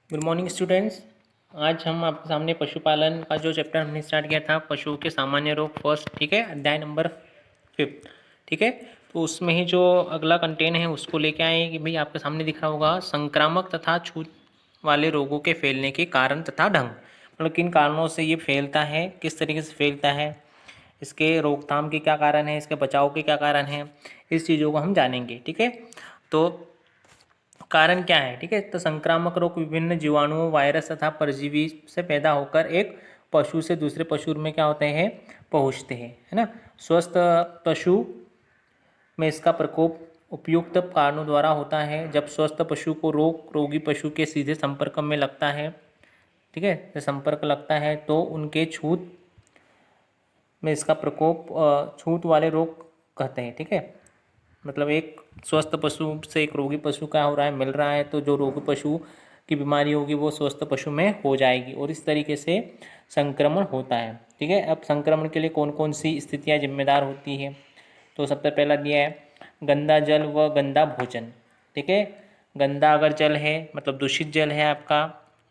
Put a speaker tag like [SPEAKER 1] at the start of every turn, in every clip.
[SPEAKER 1] Good morning students. आज हम आपके सामने पशुपालन का जो चैप्टर हमने स्टार्ट किया था, पशुओं के सामान्य रोग फर्स्ट, ठीक है, अध्याय नंबर 5, ठीक है। तो उसमें ही जो अगला कंटेंट है उसको लेके आए कि भाई आपके सामने दिख रहा होगा, संक्रामक तथा छूत वाले रोगों के फैलने के कारण तथा ढंग। मतलब किन कारणों से ये फैलता है, किस तरीके से फैलता है, इसके रोकथाम के क्या कारण है, इसके बचाव के क्या कारण है, इस चीज़ों को हम जानेंगे, ठीक है। तो कारण क्या है, ठीक है। तो संक्रामक रोग विभिन्न जीवाणुओं, वायरस तथा परजीवी से पैदा होकर एक पशु से दूसरे पशु में क्या होते हैं, पहुंचते हैं, है ना। स्वस्थ पशु में इसका प्रकोप उपयुक्त कारणों द्वारा होता है। जब स्वस्थ पशु को रोगी पशु के सीधे संपर्क में लगता है, ठीक है, जब संपर्क लगता है तो उनके छूत में इसका प्रकोप छूत वाले रोग कहते हैं, ठीक है। मतलब एक स्वस्थ पशु से एक रोगी पशु का हो रहा है, मिल रहा है, तो जो रोगी पशु की बीमारी होगी वो स्वस्थ पशु में हो जाएगी और इस तरीके से संक्रमण होता है, ठीक है। अब संक्रमण के लिए कौन कौन सी स्थितियां जिम्मेदार होती है, तो सबसे पहला दिया है गंदा जल व गंदा भोजन, ठीक है। गंदा अगर जल है मतलब दूषित जल है आपका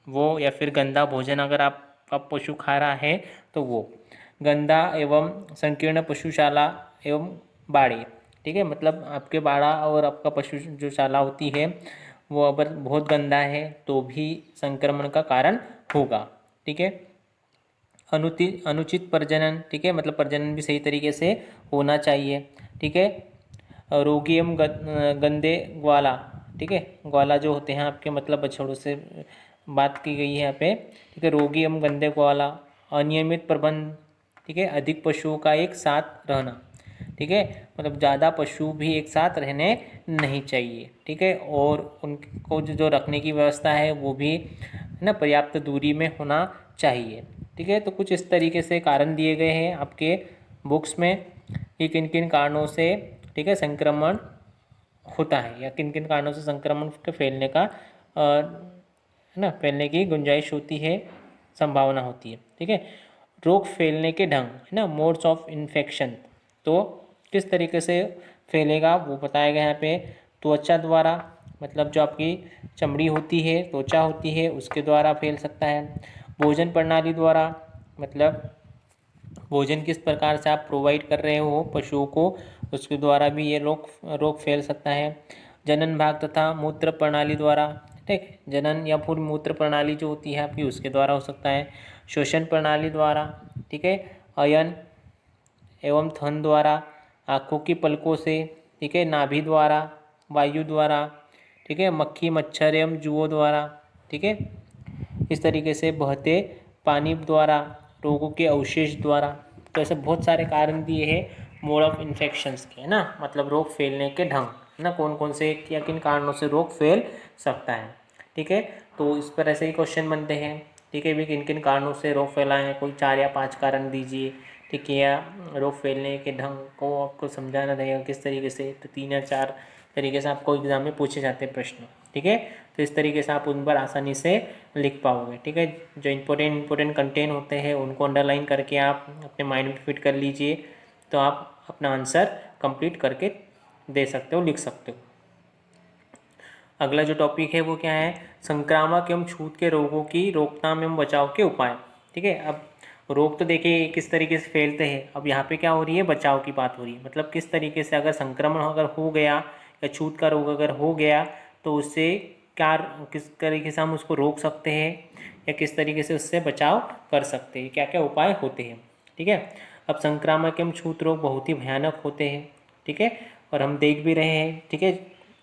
[SPEAKER 1] वो, या फिर गंदा भोजन अगर आपका पशु खा रहा है तो वो। गंदा एवं संकीर्ण पशुशाला एवं बाड़े, ठीक है। मतलब आपके बाड़ा और आपका पशु जो शाला होती है वो अगर बहुत गंदा है तो भी संक्रमण का कारण होगा, ठीक है। अनुचित प्रजनन, ठीक है, मतलब प्रजनन भी सही तरीके से होना चाहिए, ठीक है। रोगी एवं गंदे ग्वाला, ठीक है, ग्वाला जो होते हैं आपके मतलब बछड़ों से बात की गई है यहाँ पे, ठीक है। रोगी एवं गंदे ग्वाला, अनियमित प्रबंध, ठीक है, अधिक पशुओं का एक साथ रहना, ठीक है, मतलब ज़्यादा पशु भी एक साथ रहने नहीं चाहिए, ठीक है। और उनको जो रखने की व्यवस्था है वो भी है ना पर्याप्त दूरी में होना चाहिए, ठीक है। तो कुछ इस तरीके से कारण दिए गए हैं आपके बुक्स में कि किन किन कारणों से, ठीक है, संक्रमण होता है या किन किन कारणों से संक्रमण के फैलने का है ना फैलने की गुंजाइश होती है, संभावना होती है, ठीक है। रोग फैलने के ढंग, है ना, मोड्स ऑफ इन्फेक्शन, तो किस तरीके से फैलेगा वो बताया गया यहाँ पे। त्वचा द्वारा, मतलब जो आपकी चमड़ी होती है, त्वचा होती है, उसके द्वारा फैल सकता है। भोजन प्रणाली द्वारा, मतलब भोजन किस प्रकार से आप प्रोवाइड कर रहे हो पशुओं को, उसके द्वारा भी ये रोग फैल सकता है। जनन भाग तथा मूत्र प्रणाली द्वारा, ठीक, जनन या फिर मूत्र प्रणाली जो होती है आपकी उसके द्वारा हो सकता है। श्वसन प्रणाली द्वारा, ठीक है, अयन एवं थन द्वारा, आँखों की पलकों से, ठीक है, नाभि द्वारा, वायु द्वारा, ठीक है, मक्खी मच्छर एवं जुओं द्वारा, ठीक है, इस तरीके से बहते पानी द्वारा, रोगों के अवशेष द्वारा। तो ऐसे बहुत सारे कारण दिए हैं मोड ऑफ इन्फेक्शंस के, है ना, मतलब रोग फैलने के ढंग, है ना, कौन कौन से या किन कारणों से रोग फैल सकता है, ठीक है। तो इस पर ऐसे ही क्वेश्चन बनते हैं, ठीक है, भी किन किन कारणों से रोग फैला है, कोई 4 या 5 कारण दीजिए, ठीक है, या रोग फैलने के ढंग को आपको समझाना रहेगा किस तरीके से, तो 3 या 4 तरीके से आपको एग्जाम में पूछे जाते हैं प्रश्न, ठीक है। तो इस तरीके से आप उन पर आसानी से लिख पाओगे, ठीक है। जो इंपॉर्टेंट कंटेंट होते हैं उनको अंडरलाइन करके आप अपने माइंड में फिट कर लीजिए, तो आप अपना आंसर कंप्लीट करके दे सकते हो, लिख सकते हो। अगला जो टॉपिक है वो क्या है, संक्रामक एवं छूत के रोगों की रोकथाम एवं बचाव के उपाय, ठीक है। अब रोग तो देखिए किस तरीके से फैलते हैं, अब यहाँ पे क्या हो रही है, बचाव की बात हो रही है, मतलब किस तरीके से अगर संक्रमण अगर हो गया या छूत का रोग अगर हो गया तो उससे क्या, किस तरीके से हम उसको रोक सकते हैं या किस तरीके से उससे बचाव कर सकते हैं, क्या क्या उपाय होते हैं, ठीक है। अब संक्रामक एवं छूत रोग बहुत ही भयानक होते हैं, ठीक है, और हम देख भी रहे हैं, ठीक है,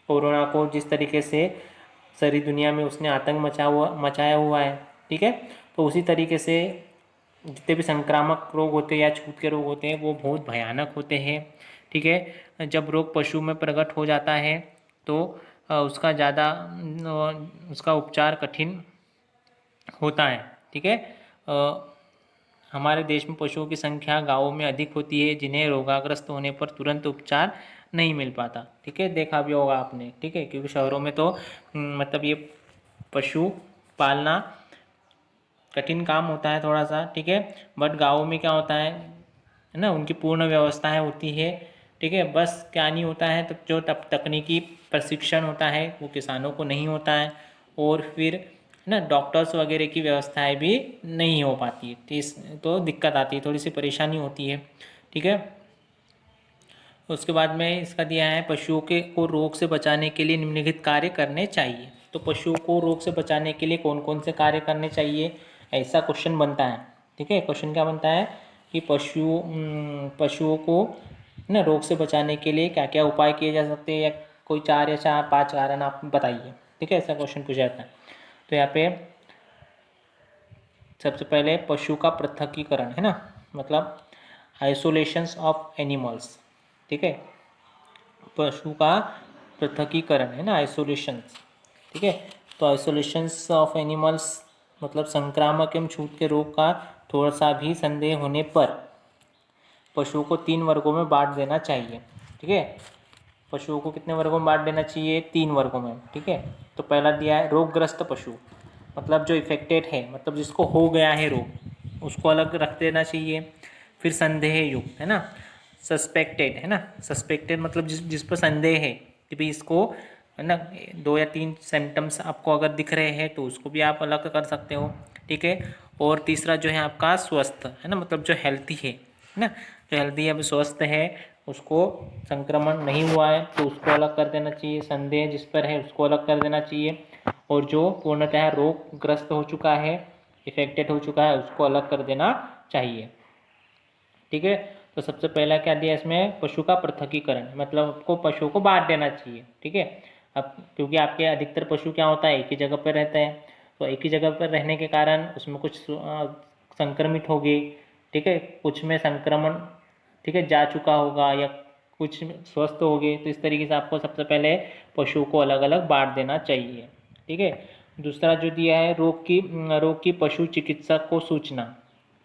[SPEAKER 1] कोरोना को जिस तरीके से सारी दुनिया में उसने आतंक मचाया हुआ है, ठीक है। तो उसी तरीके से जितने भी संक्रामक रोग होते हैं या छूत के रोग होते हैं वो बहुत भयानक होते हैं, ठीक है। जब रोग पशु में प्रकट हो जाता है तो उसका ज़्यादा उसका उपचार कठिन होता है, ठीक है। हमारे देश में पशुओं की संख्या गांवों में अधिक होती है जिन्हें रोगाग्रस्त होने पर तुरंत उपचार नहीं मिल पाता, ठीक है, देखा भी होगा आपने, ठीक है, क्योंकि शहरों में तो मतलब ये पशु पालना कठिन काम होता है थोड़ा सा, ठीक है। बट गाँवों में क्या होता है ना, उनकी पूर्ण व्यवस्थाएं होती है, ठीक है। बस क्या नहीं होता है, तो जो तकनीकी प्रशिक्षण होता है वो किसानों को नहीं होता है, और फिर ना डॉक्टर्स वगैरह की व्यवस्थाएं भी नहीं हो पाती है, तो दिक्कत आती है, थोड़ी सी परेशानी होती है। ठीक है, उसके बाद में इसका दिया है पशुओं के को रोग से बचाने के लिए निम्नलिखित कार्य करने चाहिए। तो पशुओं को रोग से बचाने के लिए कौन कौन से कार्य करने चाहिए, ऐसा क्वेश्चन बनता है। ठीक है, क्वेश्चन क्या बनता है कि पशुओं को ना रोग से बचाने के लिए क्या क्या उपाय किए जा सकते हैं, या कोई 4 या 5 कारण आप बताइए। ठीक है, ऐसा क्वेश्चन पूछा जाता है। तो यहाँ पे सबसे पहले पशु का पृथकीकरण है ना, मतलब आइसोलेशंस ऑफ एनिमल्स। ठीक है, पशु का पृथकीकरण है ना, आइसोलेशंस। ठीक है, तो आइसोलेशंस ऑफ एनिमल्स मतलब संक्रामक एवं छूत के रोग का थोड़ा सा भी संदेह होने पर पशुओं को 3 वर्गों में बांट देना चाहिए। ठीक है, पशुओं को कितने वर्गों में बांट देना चाहिए, 3 वर्गों में। ठीक है, तो पहला दिया है रोगग्रस्त पशु, मतलब जो इफेक्टेड है, मतलब जिसको हो गया है रोग, उसको अलग रख देना चाहिए। फिर संदेह युक्त है ना, सस्पेक्टेड है ना, सस्पेक्टेड मतलब जिस पर संदेह है कि भाई इसको है ना 2 या 3 सिम्टम्स आपको अगर दिख रहे हैं तो उसको भी आप अलग कर सकते हो। ठीक है, और तीसरा जो है आपका स्वस्थ है ना, मतलब जो हेल्थी है ना, जो हेल्थी है स्वस्थ है, उसको संक्रमण नहीं हुआ है तो उसको अलग कर देना चाहिए, संदेह जिस पर है उसको अलग कर देना चाहिए, और जो पूर्णतः रोगग्रस्त हो चुका है, इफेक्टेड हो चुका है, उसको अलग कर देना चाहिए। ठीक है, तो सबसे पहला क्या दिया इसमें, पशु का पृथकीकरण, मतलब आपको पशुओं को बांट देना चाहिए। ठीक है, अब क्योंकि आपके अधिकतर पशु क्या होता है एक ही जगह पर रहते हैं, तो एक ही जगह पर रहने के कारण उसमें कुछ संक्रमित हो गई। ठीक है, कुछ में संक्रमण ठीक है जा चुका होगा, या कुछ स्वस्थ हो गए, तो इस तरीके से आपको सबसे पहले पशुओं को अलग अलग बांट देना चाहिए। ठीक है, दूसरा जो दिया है रोग की पशु चिकित्सक को सूचना।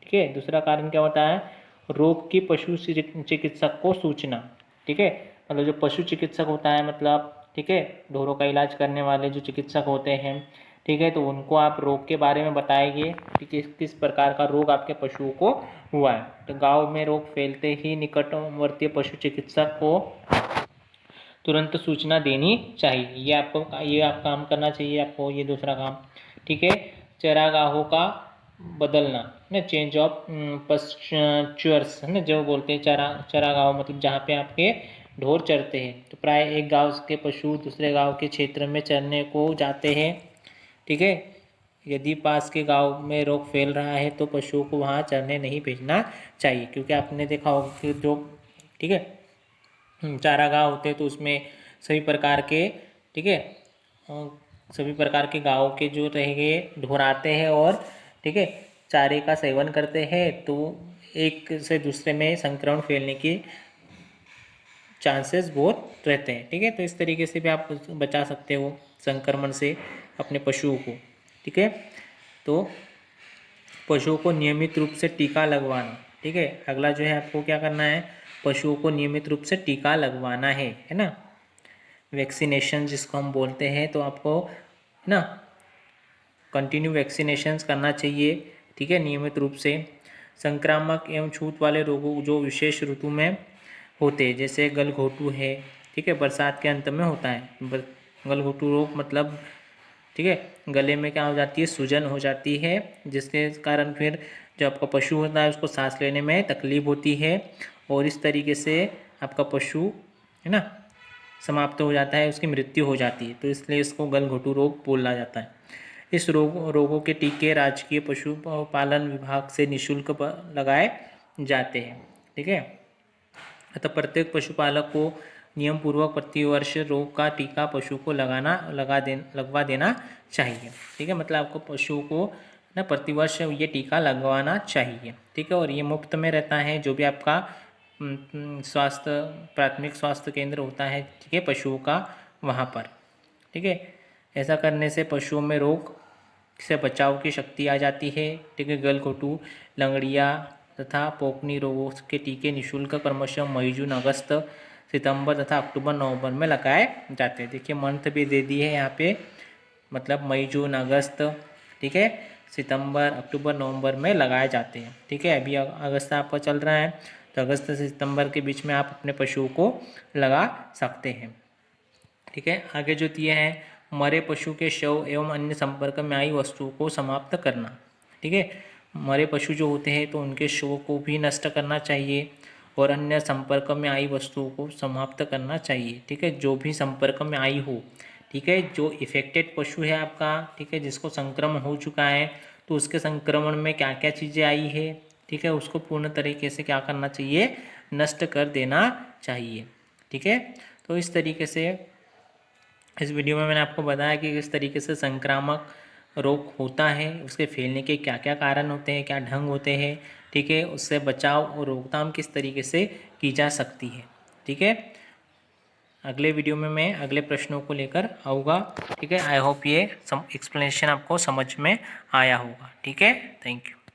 [SPEAKER 1] ठीक है, दूसरा कारण क्या होता है, रोग की पशु चिकित्सक को सूचना। ठीक है, मतलब जो पशु चिकित्सक होता है, मतलब ठीक है ढोरों का इलाज करने वाले जो चिकित्सक होते हैं, ठीक है, तो उनको आप रोग के बारे में बताएंगे कि किस किस प्रकार का रोग आपके पशुओं को हुआ है। तो गांव में रोग फैलते ही निकटवर्ती पशु चिकित्सक को तुरंत सूचना देनी चाहिए। ये आप काम करना चाहिए आपको, ये दूसरा काम। ठीक है, चरागाहों का बदलना ना, चेंज ऑफ पस्चर्स है ना, जो बोलते हैं चरागाह, मतलब जहाँ पे आपके ढोर चरते हैं, तो प्राय एक गांव के पशु दूसरे गांव के क्षेत्र में चरने को जाते हैं। ठीक है, यदि पास के गांव में रोग फैल रहा है तो पशुओं को वहाँ चरने नहीं भेजना चाहिए, क्योंकि आपने देखा होगा कि जो ठीक है चारागाह होते हैं तो उसमें सभी प्रकार के ठीक है सभी प्रकार के गाँव के जो रहेंगे ढोर आते हैं, और ठीक है चारे का सेवन करते हैं, तो एक से दूसरे में संक्रमण फैलने की चांसेस बहुत रहते हैं। ठीक है, तो इस तरीके से भी आप बचा सकते हो संक्रमण से अपने पशुओं को। ठीक है, तो पशुओं को नियमित रूप से टीका लगवाना। ठीक है, अगला जो है आपको क्या करना है, पशुओं को नियमित रूप से टीका लगवाना है ना, वैक्सीनेशन जिसको हम बोलते हैं, तो आपको ना कंटिन्यू वैक्सीनेशंस करना चाहिए। ठीक है, नियमित रूप से। संक्रामक एवं छूत वाले रोगों जो विशेष ऋतु में होते हैं, जैसे गलघोटू है, ठीक है बरसात के अंत में होता है गलघोटू रोग, मतलब ठीक है गले में क्या हो जाती है, सूजन हो जाती है, जिसके कारण फिर जो आपका पशु होता है उसको सांस लेने में तकलीफ होती है, और इस तरीके से आपका पशु है ना समाप्त हो जाता है, उसकी मृत्यु हो जाती है, तो इसलिए इसको गलघोटू रोग बोला जाता है। इस रोगों के टीके राजकीय पशुपालन विभाग से निःशुल्क लगाए जाते हैं। ठीक है, अतः प्रत्येक पशुपालक को नियम पूर्वक प्रतिवर्ष रोग का टीका पशु को लगवा देना चाहिए। ठीक है, मतलब आपको पशुओं को ना प्रतिवर्ष ये टीका लगवाना चाहिए। ठीक है, और ये मुफ्त में रहता है, जो भी आपका स्वास्थ्य प्राथमिक स्वास्थ्य केंद्र होता है ठीक है पशुओं का, वहाँ पर। ठीक है, ऐसा करने से पशुओं में रोग से बचाव की शक्ति आ जाती है। ठीक है, गलघोटू, लंगड़िया तथा पोकनी रोगों के टीके निःशुल्क क्रमशः मई जून अगस्त सितंबर तथा अक्टूबर नवंबर में लगाए जाते हैं। देखिए मंथ भी दे दी है यहाँ पे, मतलब मई जून अगस्त ठीक है सितंबर अक्टूबर नवंबर में लगाए जाते हैं। ठीक है, अभी अगस्त आपका चल रहा है, तो अगस्त से सितंबर के बीच में आप अपने पशुओं को लगा सकते हैं। ठीक है, आगे जो दिए हैं मरे पशु के शव एवं अन्य संपर्क में आई वस्तुओं को समाप्त करना। ठीक है, मरे पशु जो होते हैं तो उनके शव को भी नष्ट करना चाहिए और अन्य संपर्क में आई वस्तुओं को समाप्त करना चाहिए। ठीक है, जो भी संपर्क में आई हो, ठीक है, जो इफेक्टेड पशु है आपका, ठीक है, जिसको संक्रमण हो चुका है, तो उसके संक्रमण में क्या क्या चीज़ें आई है, ठीक है, उसको पूर्ण तरीके से क्या करना चाहिए, नष्ट कर देना चाहिए। ठीक है, तो इस तरीके से इस वीडियो में मैंने आपको बताया कि किस तरीके से संक्रामक रोग होता है, उसके फैलने के क्या क्या कारण होते हैं, क्या ढंग होते हैं, ठीक है, उससे बचाव और रोकथाम किस तरीके से की जा सकती है। ठीक है, अगले वीडियो में मैं अगले प्रश्नों को लेकर आऊँगा। ठीक है, आई होप ये एक्सप्लेनेशन आपको समझ में आया होगा। ठीक है, थैंक यू।